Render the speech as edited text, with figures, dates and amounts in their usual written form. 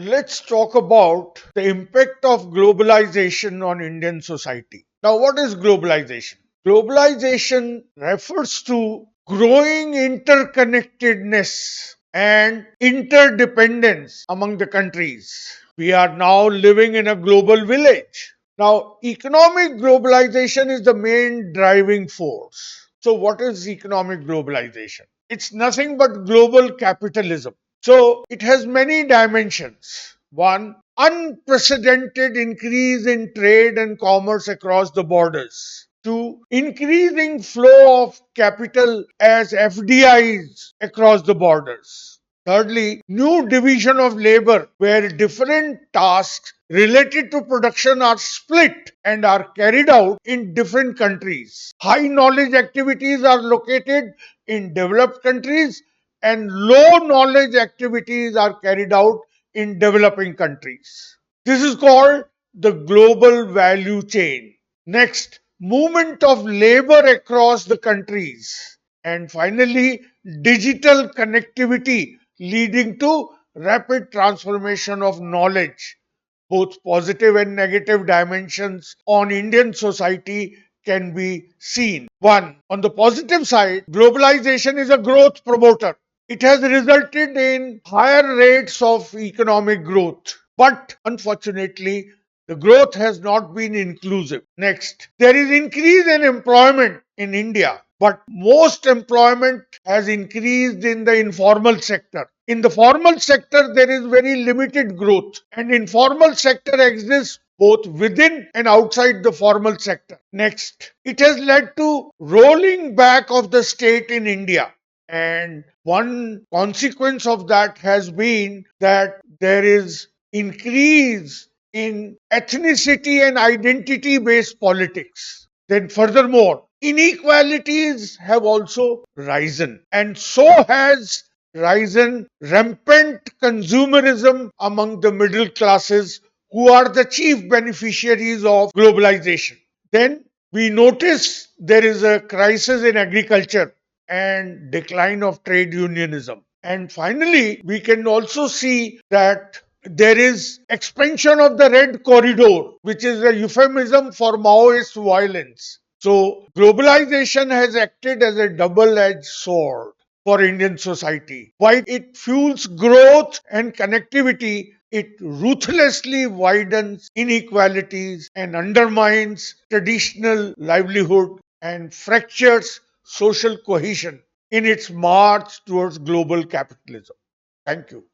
let's talk about the impact of globalization on Indian society. Now, what is globalization? Globalization refers to growing interconnectedness and interdependence among the countries. We are now living in a global village. Now, economic globalization is the main driving force. So, what is economic globalization? It's nothing but global capitalism. So it has many dimensions. One, unprecedented increase in trade and commerce across the borders. Two, increasing flow of capital as FDIs across the borders. Thirdly, new division of labor where different tasks related to production are split and are carried out in different countries. High knowledge activities are located in developed countries and low knowledge activities are carried out in developing countries. This is called the global value chain. Next, movement of labor across the countries. And finally, digital connectivity leading to rapid transformation of knowledge. Both positive and negative dimensions on Indian society can be seen. One, on the positive side, globalization is a growth promoter. It has resulted in higher rates of economic growth. But unfortunately, the growth has not been inclusive. Next, there is increase in employment in India, but most employment has increased in the informal sector. In the formal sector, there is very limited growth, and informal sector exists both within and outside the formal sector. Next, it has led to rolling back of the state in India. And one consequence of that has been that there is increase in ethnicity and identity based politics. Then, furthermore, inequalities have also risen, and so has risen rampant consumerism among the middle classes who are the chief beneficiaries of globalization. Then we notice there is a crisis in agriculture and decline of trade unionism. And finally, we can also see that there is expansion of the red corridor, which is a euphemism for Maoist violence. So globalization has acted as a double-edged sword for Indian society. While it fuels growth and connectivity, it ruthlessly widens inequalities and undermines traditional livelihood and fractures social cohesion in its march towards global capitalism. Thank you.